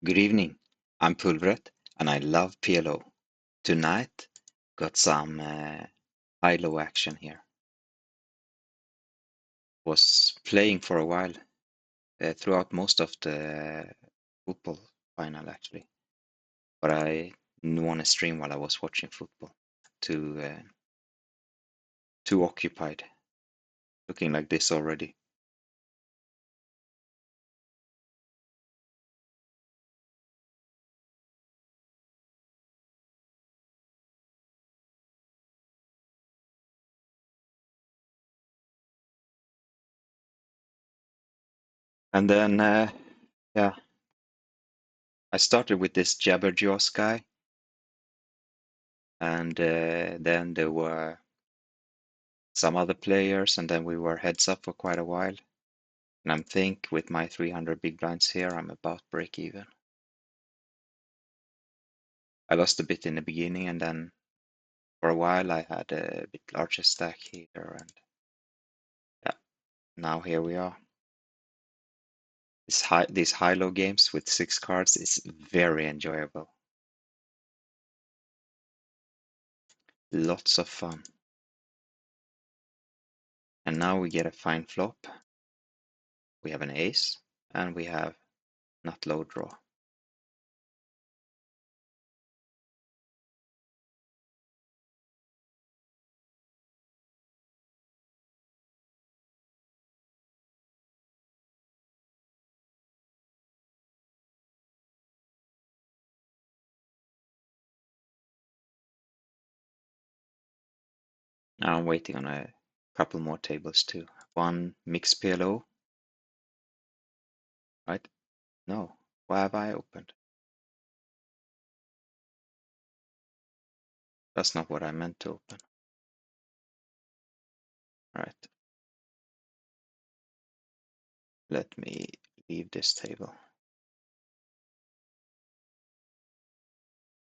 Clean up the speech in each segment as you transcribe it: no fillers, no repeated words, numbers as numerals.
Good evening. I'm Pulvret and I love PLO. Tonight, got some high-low action here. Was playing for a while throughout most of the football final actually, but I won a stream while I was watching football. Too occupied, looking like this already. And then, yeah, I started with this Jabberjaws guy, and then there were some other players, and then we were heads up for quite a while. And I'm think with my 300 big blinds here, I'm about break even. I lost a bit in the beginning, and then for a while I had a bit larger stack here, and yeah, now here we are. These high-low games with 6 cards is very enjoyable. Lots of fun. And now we get a fine flop. We have an ace, and we have nut low draw. Now I'm waiting on a couple more tables too. One mix PLO, right? No, why have I opened? That's not what I meant to open. All right. Let me leave this table.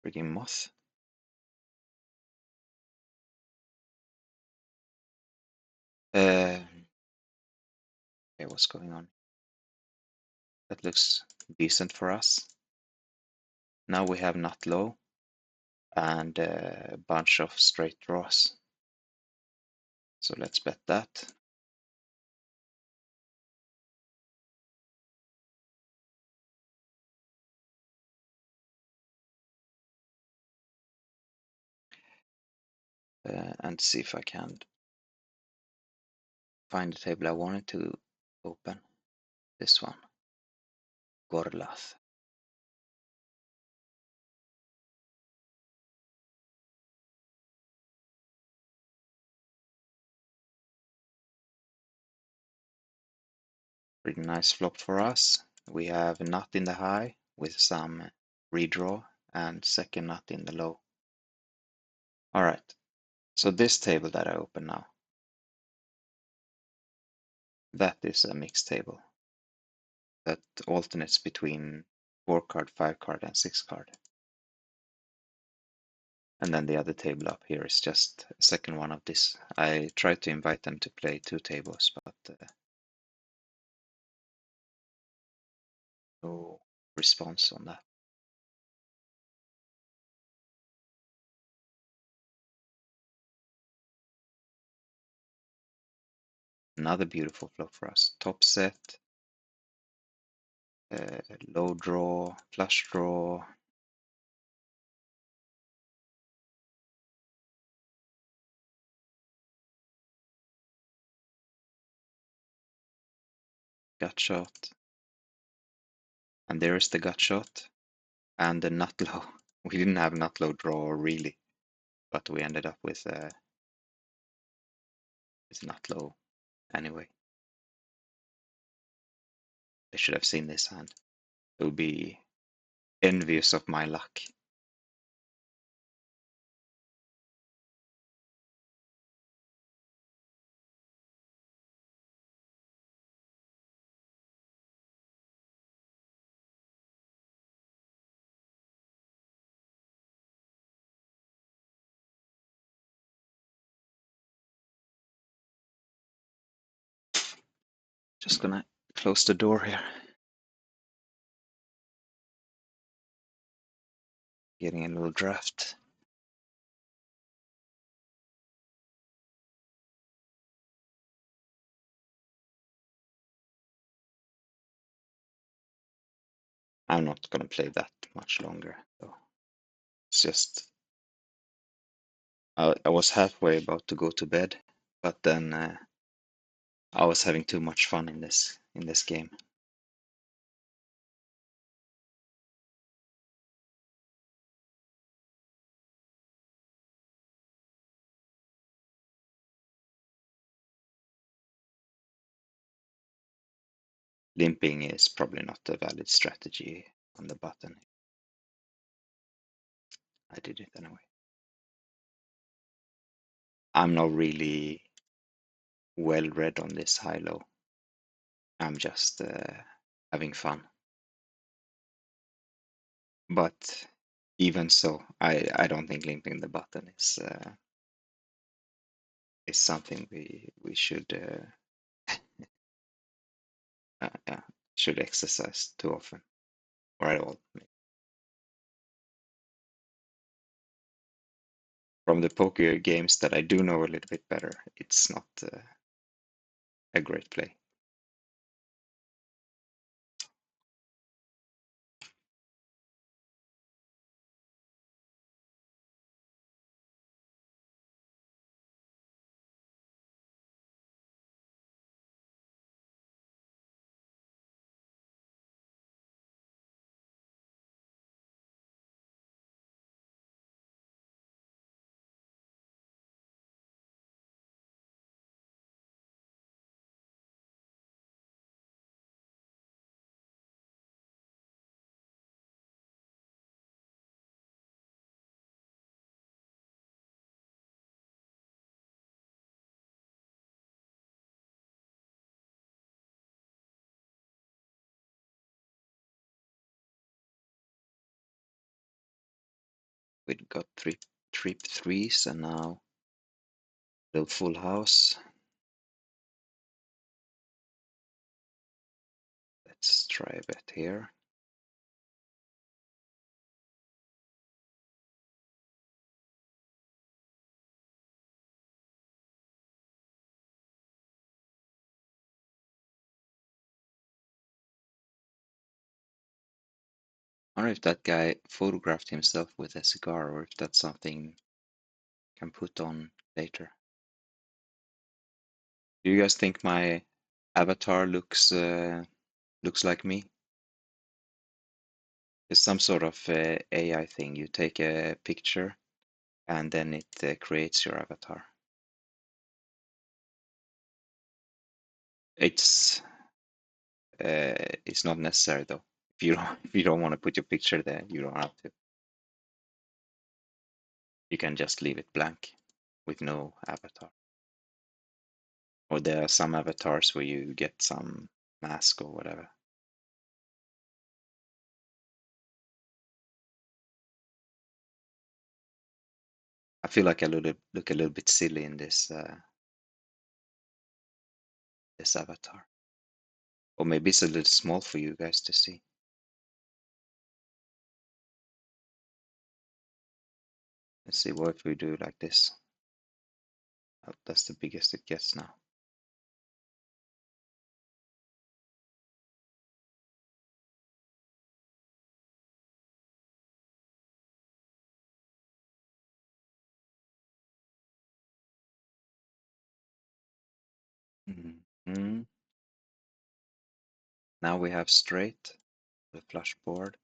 Freaking moth. Okay, what's going on? That looks decent for us. Now we have nut low and a bunch of straight draws. So let's bet that. And see if I can find the table I wanted to open. This one. Gorlath. Pretty nice flop for us. We have a nut in the high with some redraw and second nut in the low. Alright, so this table that I open now, that is a mixed table that alternates between 4 card, 5 card, and 6 card. And then the other table up here is just a second one of this. I tried to invite them to play 2 tables, but no response on that. Another beautiful flop for us. Top set, low draw, flush draw. Gut shot. And there is the gut shot. And the nut low. We didn't have nut low draw really, but we ended up with nut low anyway. I should have seen this hand. It would be envious of my luck. Just gonna close the door here. getting a little draft. I'm not gonna play that much longer, though. It's just I was halfway about to go to bed, but then I was having too much fun in this game. Limping is probably not a valid strategy on the button. I did it anyway. I'm not really well read on this high-low. I'm just having fun. But even so, I don't think limping the button is something we should exercise too often or at all. From the poker games that I do know a little bit better, it's not a great play. We've got three trip threes and now the full house. Let's try a bet here. I don't know if that guy photographed himself with a cigar or if that's something I can put on later. Do you guys think my avatar looks like me? It's some sort of AI thing. You take a picture and then it creates your avatar. It's not necessary though. If you don't want to put your picture there, you don't have to. You can just leave it blank with no avatar. Or there are some avatars where you get some mask or whatever. I feel like I look a little bit silly in this avatar. Or maybe it's a little small for you guys to see. Let's see, what if we do like this? Oh, that's the biggest it gets now. Mm-hmm. Now we have straight, the flush board,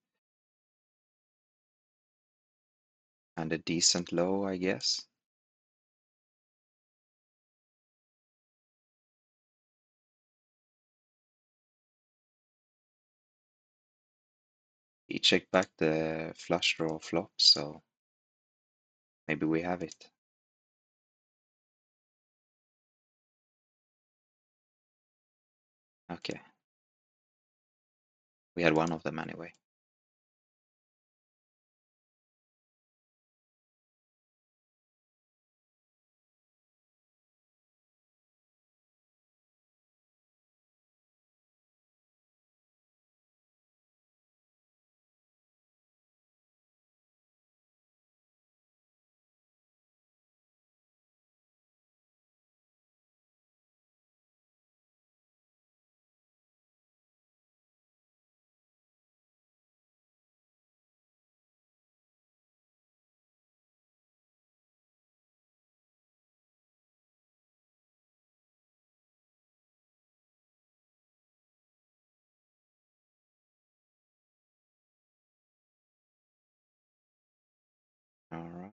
and a decent low, I guess. He checked back the flush draw flop, so maybe we have it. Okay. We had one of them anyway.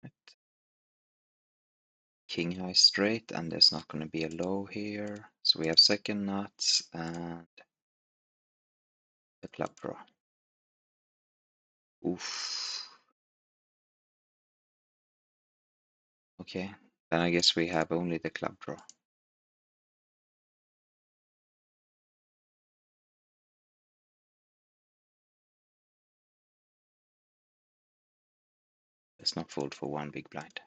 Right. King high straight, and there's not going to be a low here. So we have second nuts and the club draw. Oof. Okay, then I guess we have only the club draw. Let's not fold for one big blind.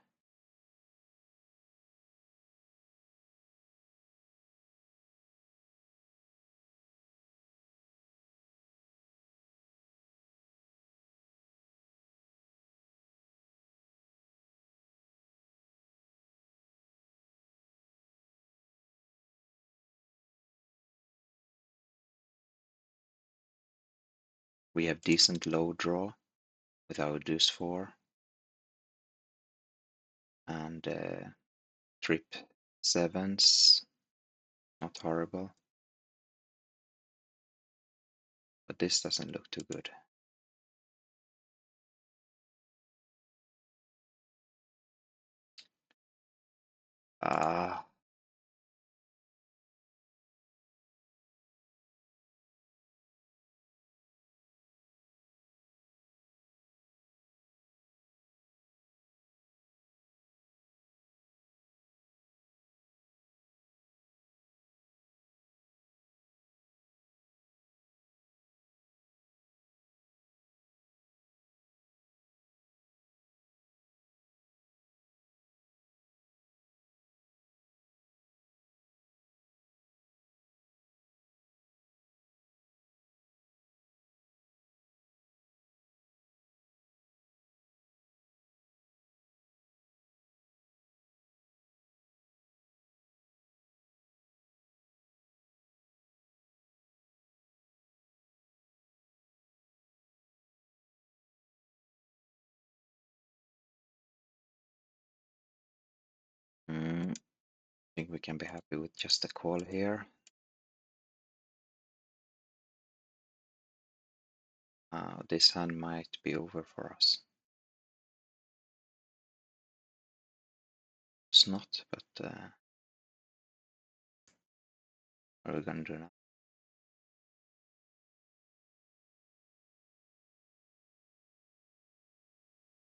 We have decent low draw with our deuce 4 and trip 7s, not horrible, but this doesn't look too good. Ah, I think we can be happy with just a call here. This hand might be over for us. It's not, but what are we gonna do now?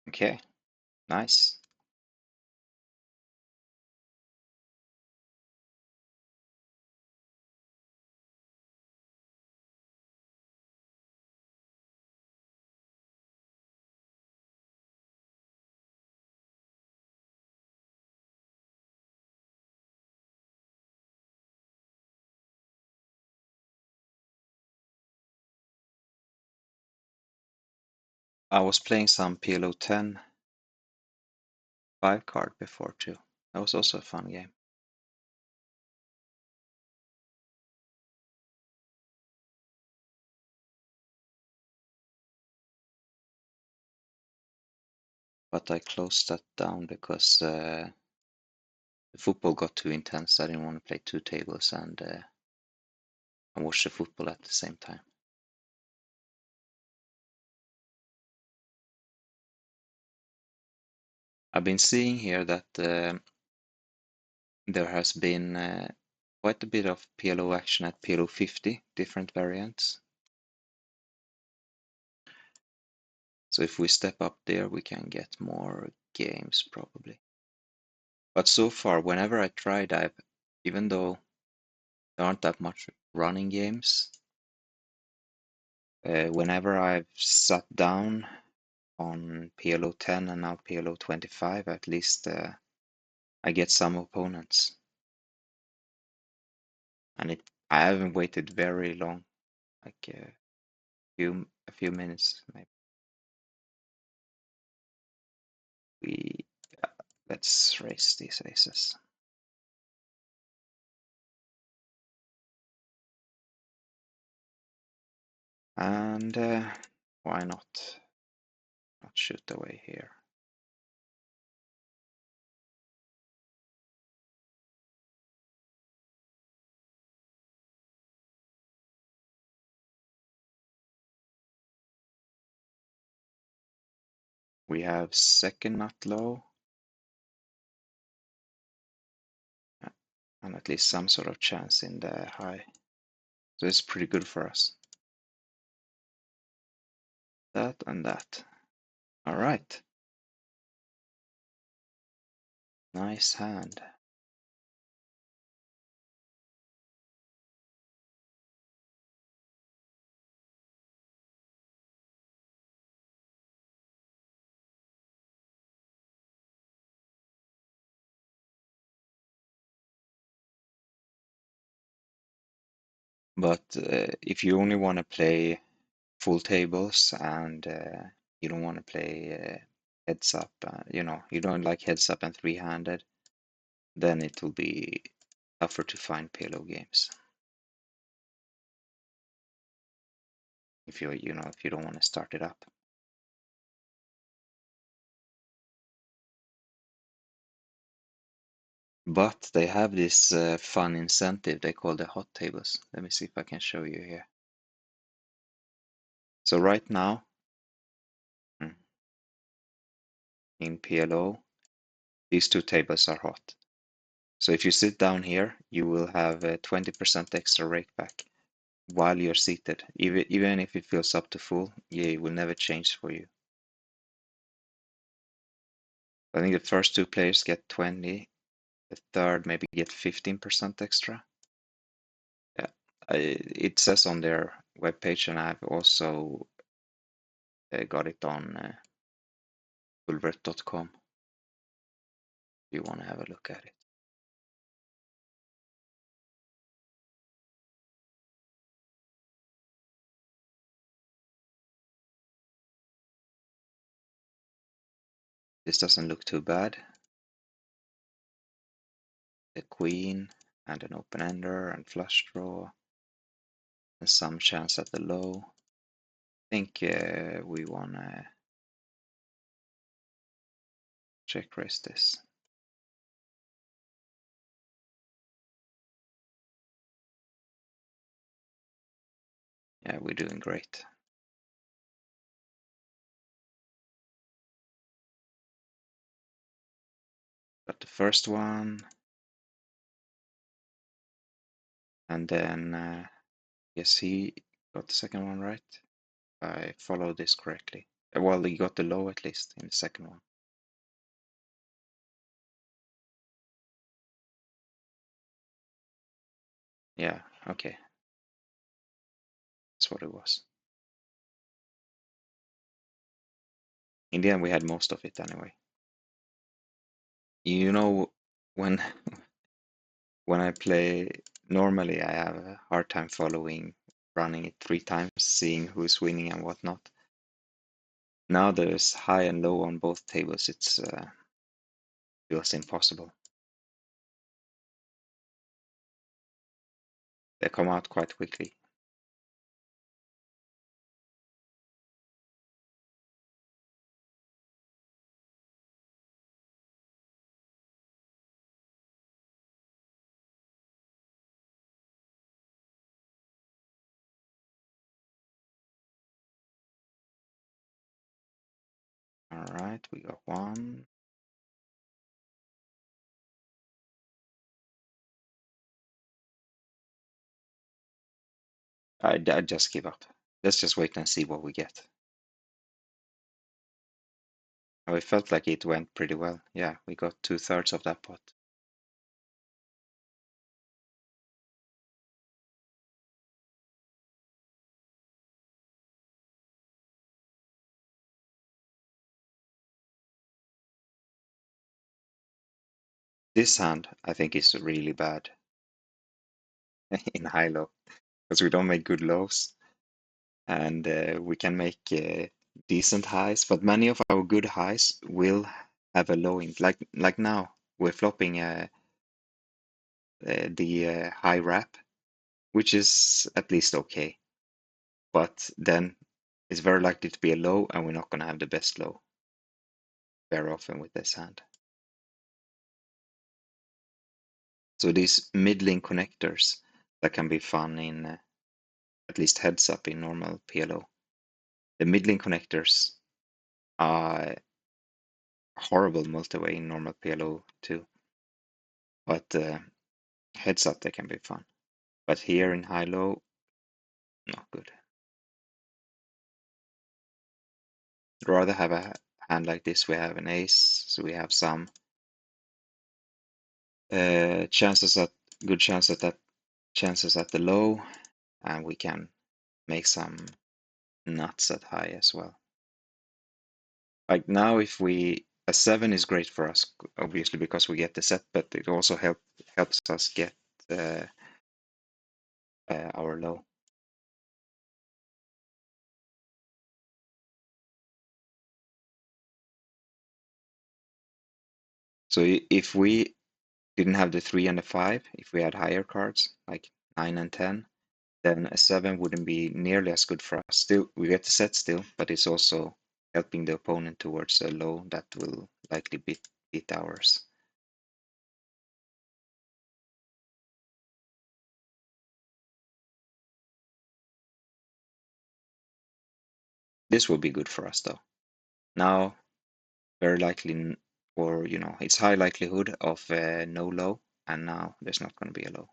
Okay, nice. I was playing some PLO10 5 card before too. That was also a fun game. But I closed that down because the football got too intense. I didn't want to play 2 tables and watch the football at the same time. I've been seeing here that there has been quite a bit of PLO action at PLO50, different variants. So if we step up there, we can get more games probably. But so far, whenever I tried, even though there aren't that much running games, whenever I've sat down on PLO10 and now PLO25, at least I get some opponents. And I haven't waited very long, like a few minutes maybe. Let's raise these aces. And why not shoot away here? We have second nut low, and at least some sort of chance in the high. So it's pretty good for us. That and that. All right. Nice hand. But if you only want to play full tables and you don't want to play heads up, you don't like heads up and three-handed, then it will be tougher to find PLO games. If if you don't want to start it up. But they have this fun incentive they call the hot tables. Let me see if I can show you here. So right now, in PLO, these two tables are hot. So if you sit down here, you will have 20% extra rake back while you're seated. Even if it fills up to full, yeah, it will never change for you. I think the first two players get 20, the third maybe get 15% extra. Yeah, it says on their webpage, and I've also got it on Pulvret.com if you want to have a look at it. This doesn't look too bad. The queen and an open-ender and flush draw and some chance at the low. I think we want to check raise this. Yeah, we're doing great. Got the first one, and then yes, he got the second one right. I followed this correctly. Well, he got the low at least in the second one. Yeah, okay. That's what it was. In the end, we had most of it anyway. You know, when when I play normally, I have a hard time following, running it 3 times, seeing who's winning and whatnot. Now there's high and low on both tables. It's feels impossible. They come out quite quickly. All right, we got one. I just give up. Let's just wait and see what we get. Oh, it felt like it went pretty well. Yeah, we got 2/3 of that pot. This hand, I think, is really bad in high-low because we don't make good lows, and we can make decent highs, but many of our good highs will have a low in. Like now, we're flopping the high wrap, which is at least okay, but then it's very likely to be a low, and we're not going to have the best low very often with this hand. So these middling connectors that can be fun in at least heads up in normal PLO. The middling connectors horrible multi-way in normal PLO too. But heads up, they can be fun. But here in high-low, not good. Rather have a hand like this. We have an ace, so we have some chances at good chances at the low, and we can make some nuts at high as well. Like now, if we a 7 is great for us, obviously because we get the set, but it also helps us get our low. So if we didn't have the 3 and the 5, if we had higher cards like 9 and 10, then a 7 wouldn't be nearly as good for us. Still, we get the set still, but it's also helping the opponent towards a low that will likely beat ours. This will be good for us though. Now, very likely, or it's high likelihood of no low, and now there's not going to be a low.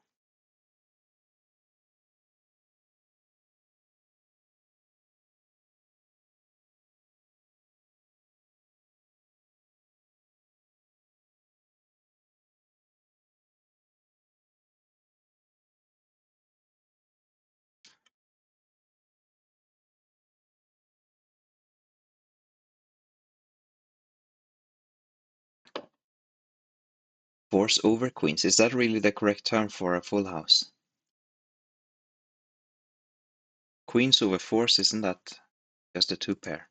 Force over queens, is that really the correct term for a full house? Queens over fours, isn't that just a 2-pair?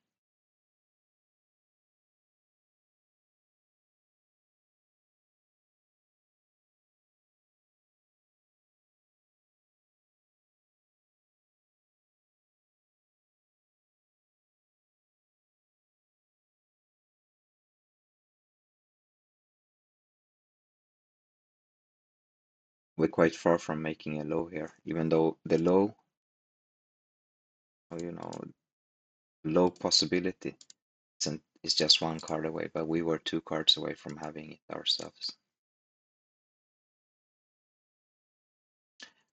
We're quite far from making a low here, even though the low, low possibility is just 1 card away, but we were 2 cards away from having it ourselves.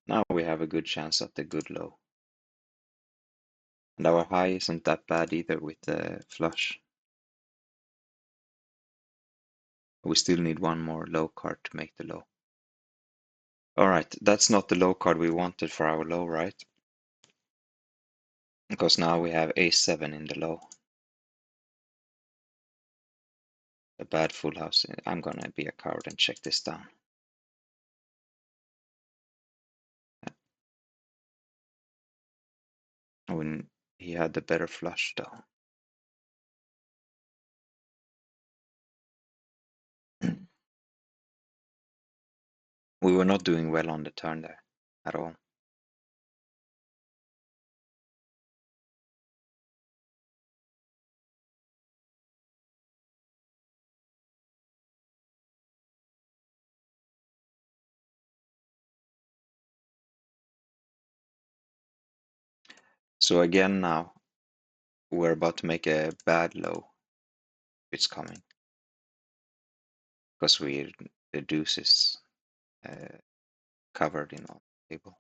Now we have a good chance at the good low. And our high isn't that bad either with the flush. We still need 1 more low card to make the low. Alright, that's not the low card we wanted for our low, right? Because now we have ace-7 in the low. A bad full house. I'm gonna be a coward and check this down. When he had the better flush though. We were not doing well on the turn there at all. So again now, we're about to make a bad low. It's coming. Because the deuce is covered in on the table.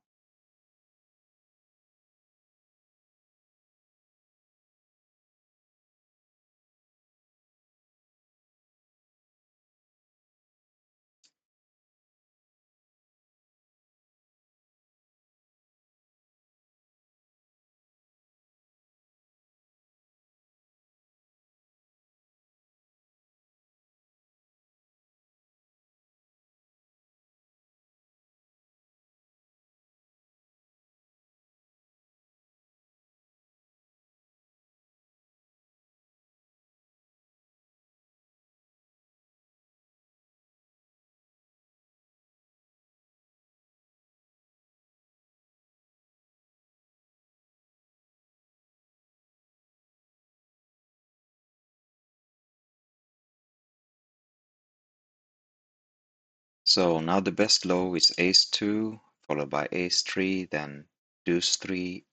So now the best low is ace-2, followed by ace-3, then deuce-3,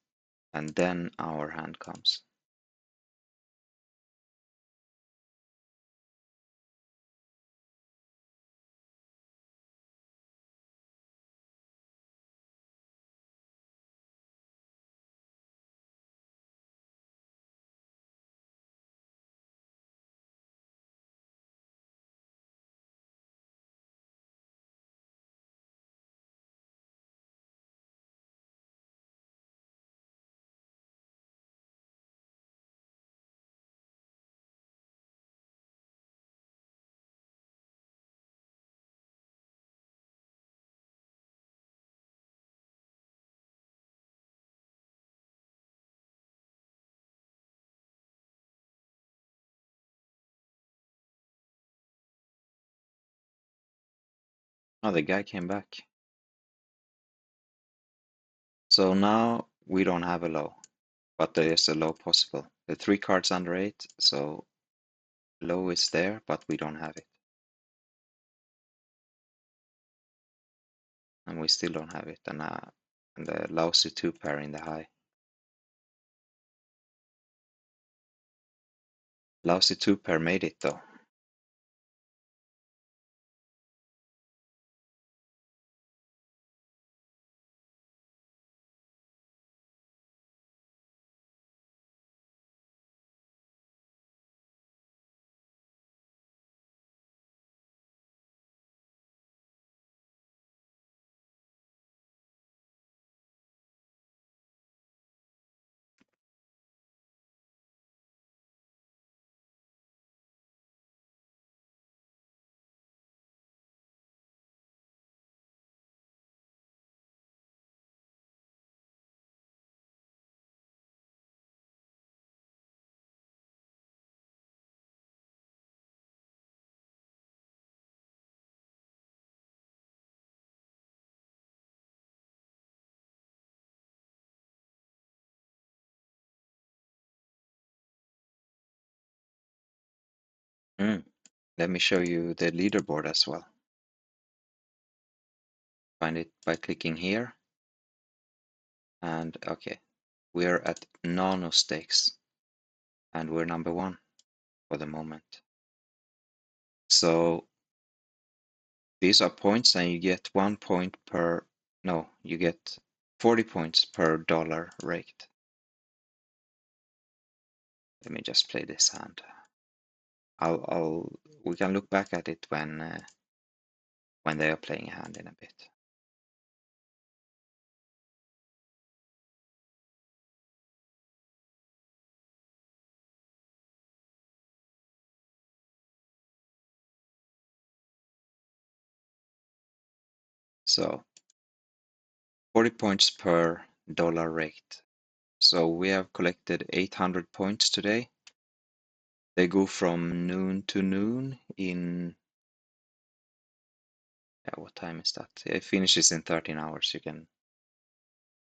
and then our hand comes. Oh, the guy came back. So now we don't have a low, but there is a low possible. The 3 cards under 8, so low is there, but we don't have it. And we still don't have it. And the lousy 2 pair in the high. Lousy 2 pair made it though. Let me show you the leaderboard as well. Find it by clicking here. And okay, we're at nano stakes and we're number 1 for the moment. So these are points and you get 1 point per, no, you get 40 points per dollar raked. Let me just play this hand. We can look back at it when they are playing a hand in a bit. So 40 points per dollar raked. So we have collected 800 points today. They go from noon to noon in, yeah, what time is that? It finishes in 13 hours. You can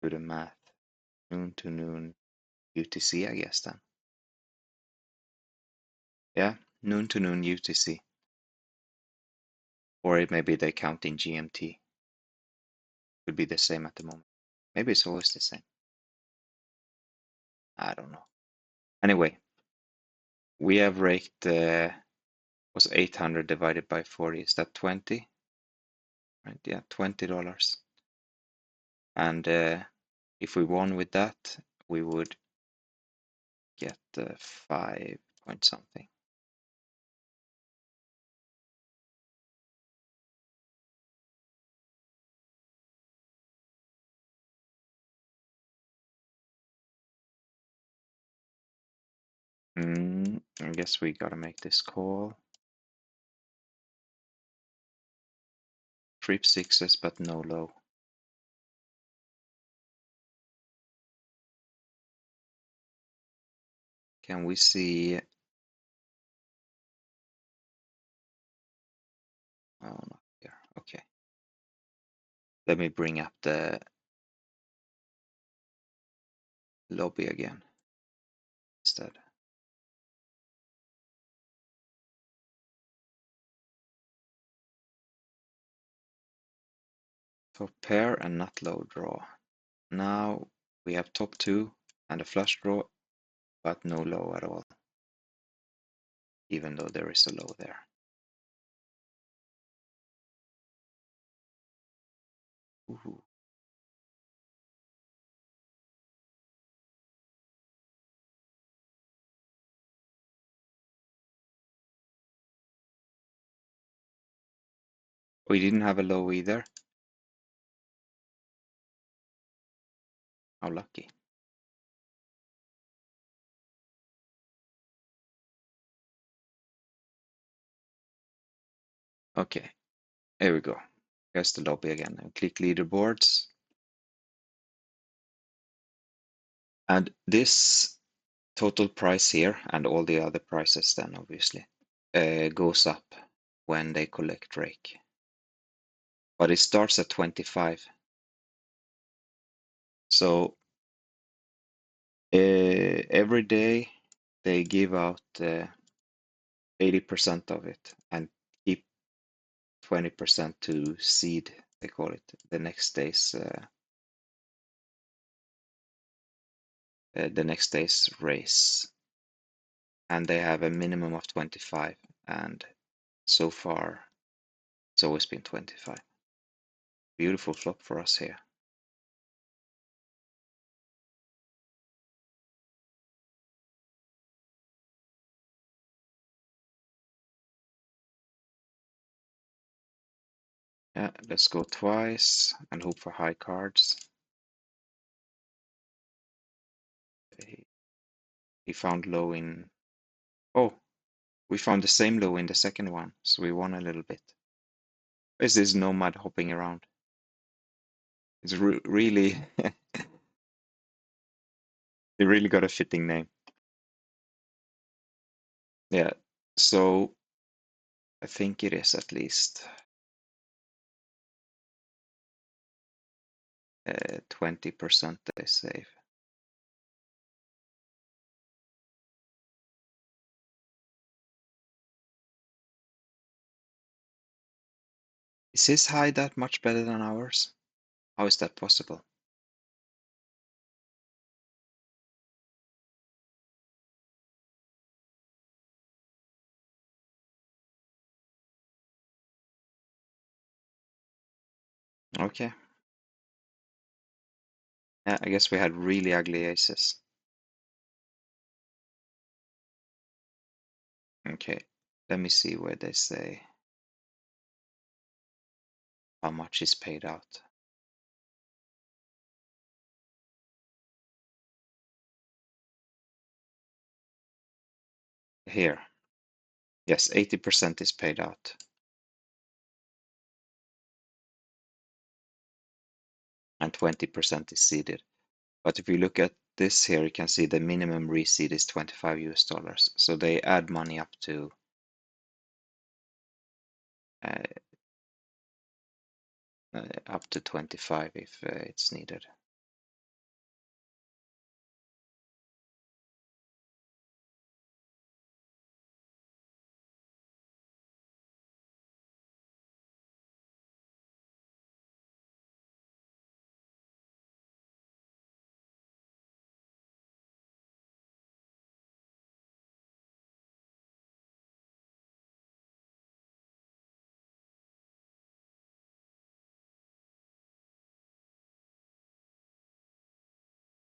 do the math. Noon to noon UTC, I guess then. Yeah, noon to noon UTC. Or it maybe they count in GMT. Could be the same at the moment. Maybe it's always the same. I don't know. Anyway, we have raked, was 800 divided by 40. Is that 20? Right, yeah, $20. And if we won with that, we would get 5 point something. I guess we gotta make this call. Trip 6s, but no low. Can we see? Oh, not here. Okay. Let me bring up the lobby again instead. Top pair and not low draw. Now we have top 2 and a flush draw, but no low at all, even though there is a low there. Ooh. We didn't have a low either. How lucky. Okay, here we go. Here's the lobby again. And click leaderboards. And this total price here, and all the other prices then obviously, goes up when they collect rake. but it starts at 25. So every day they give out 80% of it and keep 20% to seed, they call it, the next day's race. And they have a minimum of 25, and so far it's always been 25. Beautiful flop for us here. Yeah, let's go twice and hope for high cards. He found low in... Oh, we found the same low in the second one, so we won a little bit. Is this nomad hopping around? It's really... It really got a fitting name. Yeah, so I think it is at least 20% they save. Is his high that much better than ours? How is that possible? Okay. Yeah, I guess we had really ugly aces. Okay, let me see where they say how much is paid out. Here. Yes, 80% is paid out. And 20% is seeded. But if you look at this here, you can see the minimum reseed is 25 US dollars. So they add money up to uh, 25 if it's needed.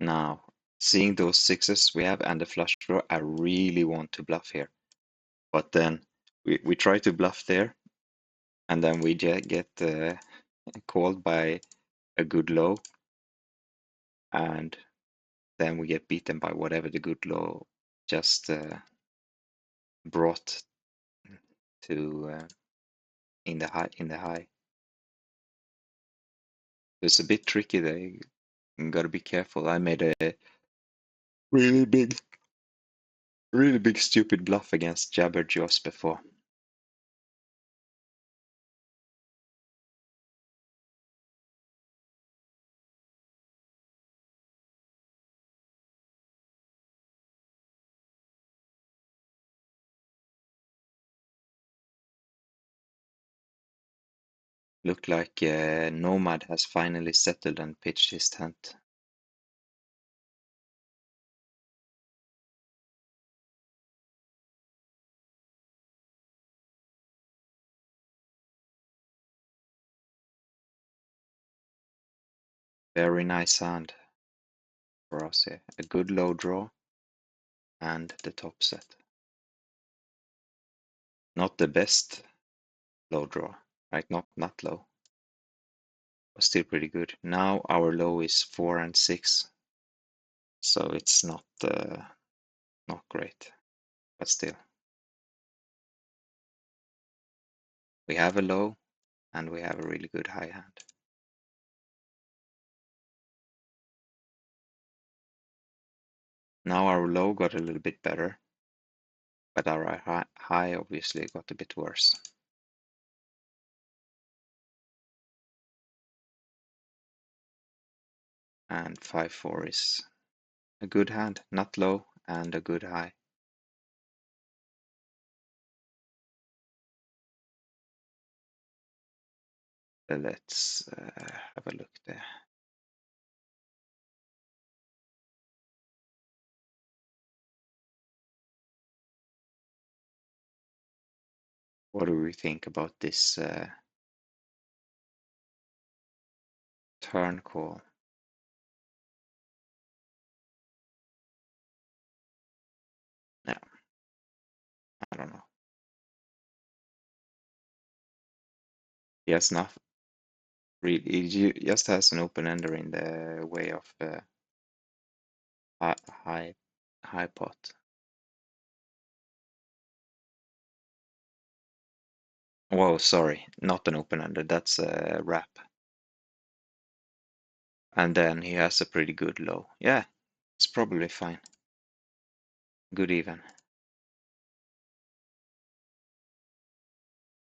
Now, seeing those sixes we have and the flush draw, I really want to bluff here. But then we try to bluff there, and then we get called by a good low, and then we get beaten by whatever the good low just brought to in the high. It's a bit tricky there. You gotta be careful. I made a really big, stupid bluff against Jabber Jaws before. Looked like Nomad has finally settled and pitched his tent. Very nice hand for us here. A good low draw and the top set. Not the best low draw, right? Not low, but still pretty good. Now our low is 4 and 6, so it's not great, but still. We have a low and we have a really good high hand. Now our low got a little bit better, but our high obviously got a bit worse. And 5-4 is a good hand, not low and a good high. Let's have a look there. What do we think about this turn call? Yeah, I don't know. He has not really. He just has an open ender in the way of high pot. Whoa, sorry, not an open ender. That's a wrap. And then he has a pretty good low. Yeah, it's probably fine. Good even.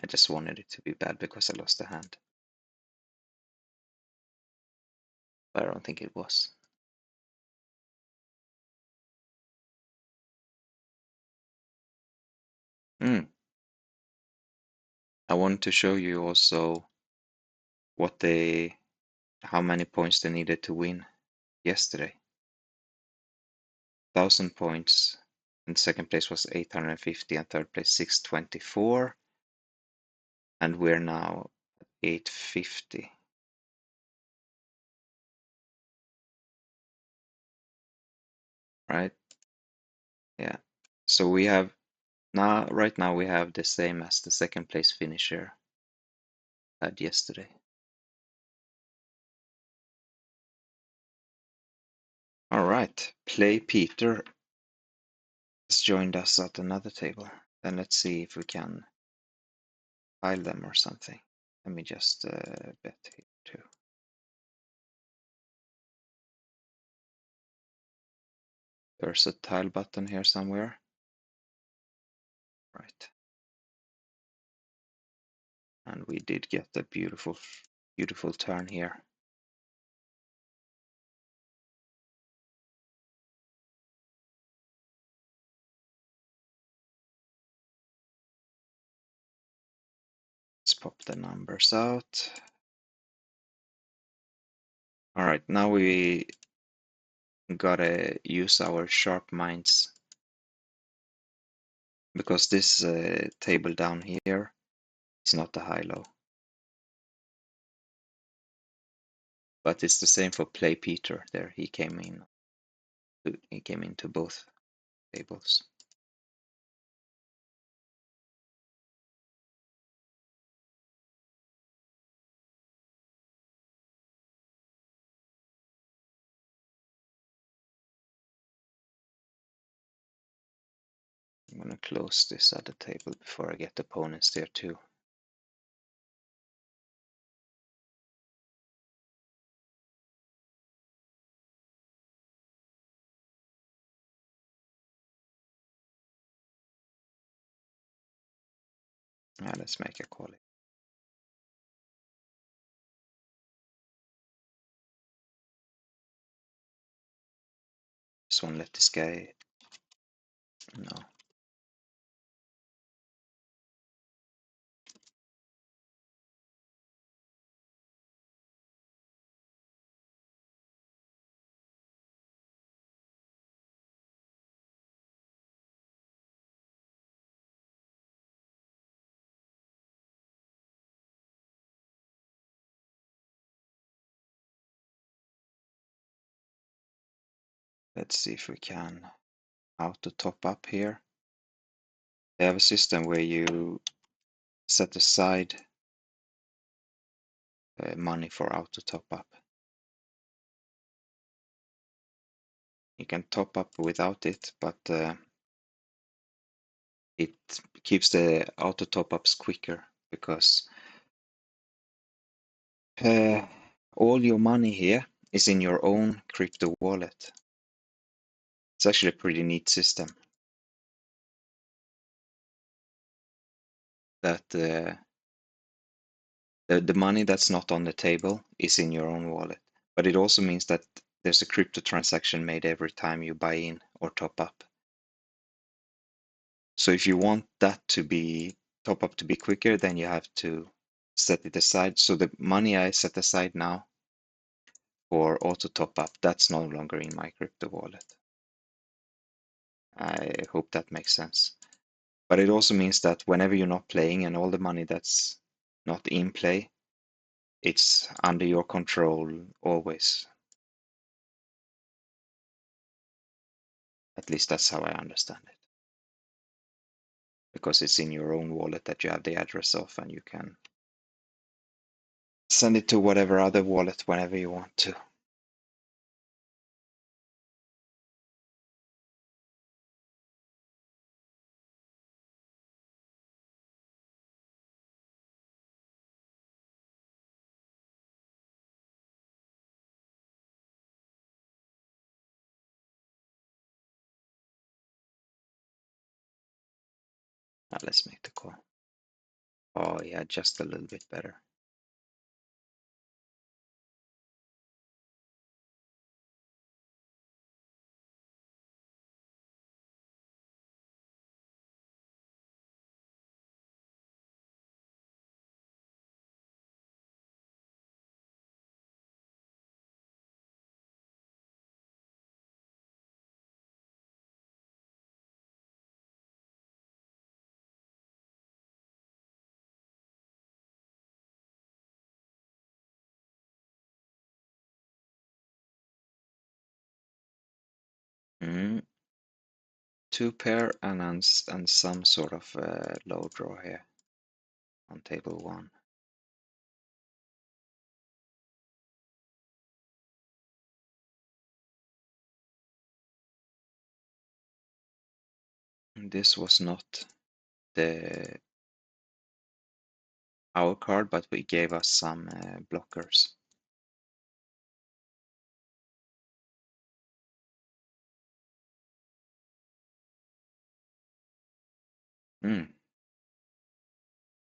I just wanted it to be bad because I lost the hand. But I don't think it was. I wanted to show you also how many points they needed to win yesterday. 1,000 points, and second place was 850, and third place 624, and we're now 850. Right? Yeah. So we have right now we have the same as the second place finisher had yesterday. All right, Play Peter has joined us at another table. Then let's see if we can file them or something. Let me just bet here too. There's a tile button here somewhere. Right. And we did get a beautiful, beautiful turn here. Let's pop the numbers out. All right, now we gotta use our sharp minds, because this table down here is not a high-low. But it's the same for Play Peter there. He came into both tables. I'm gonna close this other table before I get opponents there too. Let's make a call. Just want to let this guy know. Let's see if we can auto top up here. They have a system where you set aside money for auto top up. You can top up without it, but it keeps the auto top ups quicker, because all your money here is in your own crypto wallet. It's actually a pretty neat system that the money that's not on the table is in your own wallet. but it also means that there's a crypto transaction made every time you buy in or top up. So if you want that to be top up to be quicker, then you have to set it aside. So the money I set aside now for auto top up, that's no longer in my crypto wallet. I hope that makes sense. But it also means that whenever you're not playing and all the money that's not in play, it's under your control always. At least that's how I understand it. Because it's in your own wallet that you have the address of, and you can send it to whatever other wallet whenever you want to. Now let's make the call. Oh yeah, just a little bit better. Mm. Two pair and some sort of low draw here on table one. This was not our card, but we gave us some blockers.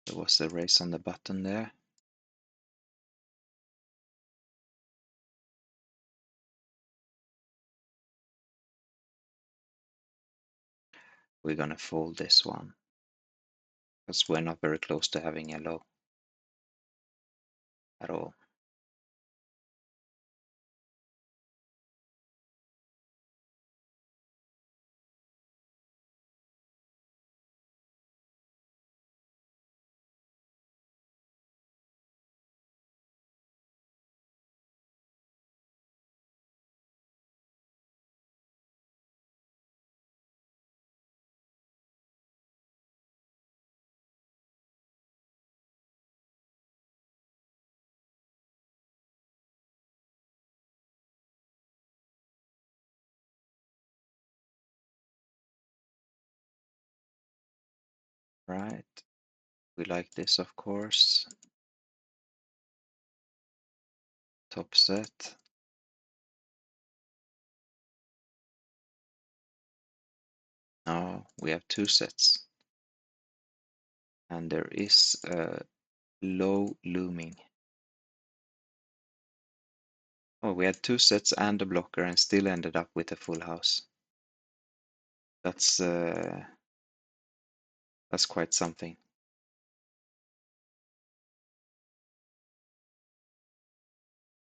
There was a raise on the button there. We're gonna fold this one because we're not very close to having a low at all. Right. We like this, of course. Top set. Now we have two sets. And there is a low looming. Oh, we had two sets and a blocker and still ended up with a full house. That's quite something.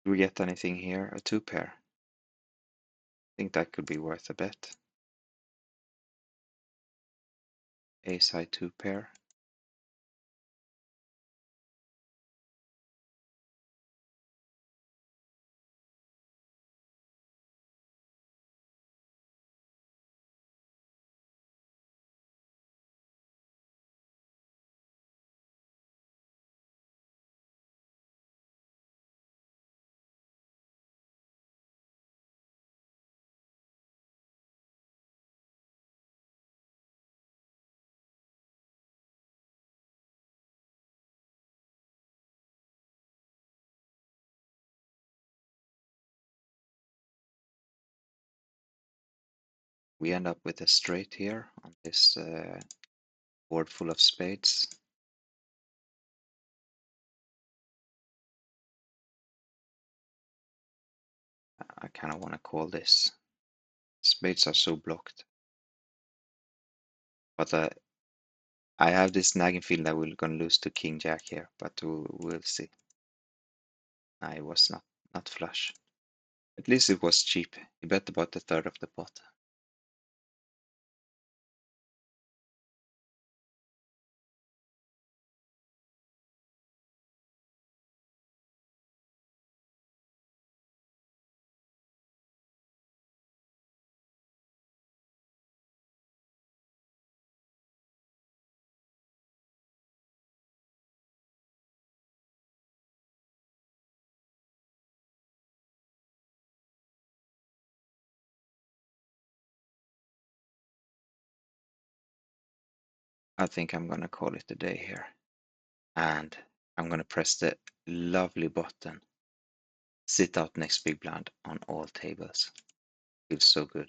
Do we get anything here? A two pair. I think that could be worth a bet. Ace high two pair. We end up with a straight here on this board full of spades. I kind of want to call this. Spades are so blocked. But I have this nagging feeling that we're going to lose to King Jack here, but we'll see. I was not flush. At least it was cheap. He bet about a third of the pot. I think I'm going to call it a day here. And I'm going to press the lovely button. Sit out next big blind on all tables. Feels so good.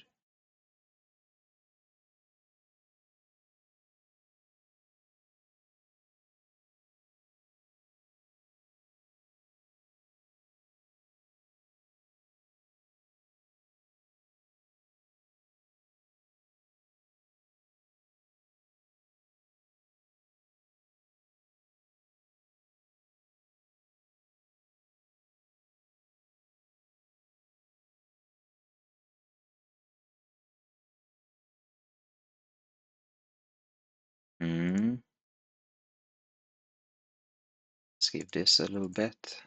Let's give this a little bet.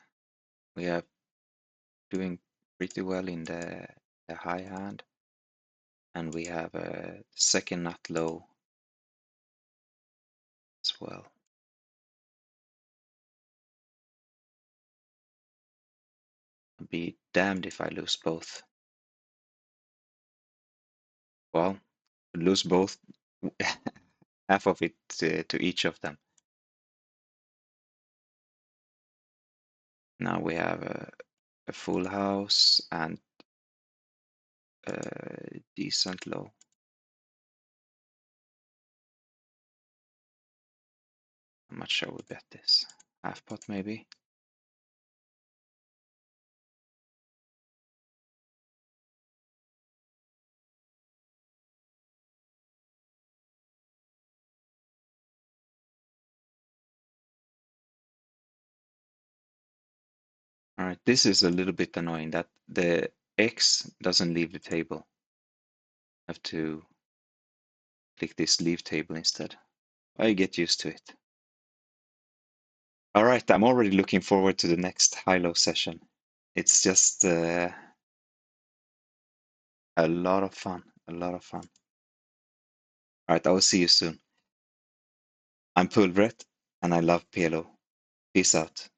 We are doing pretty well in the high hand. And we have a second nut low as well. I'd be damned if I lose both. Well, lose both, half of it to each of them. Now we have a full house and a decent low. How much shall we bet this? Half pot maybe? All right, this is a little bit annoying that the X doesn't leave the table. I have to click this leave table instead. I get used to it. All right, I'm already looking forward to the next high-low session. It's just a lot of fun, a lot of fun. All right, I will see you soon. I'm Pulvret, and I love PLO. Peace out.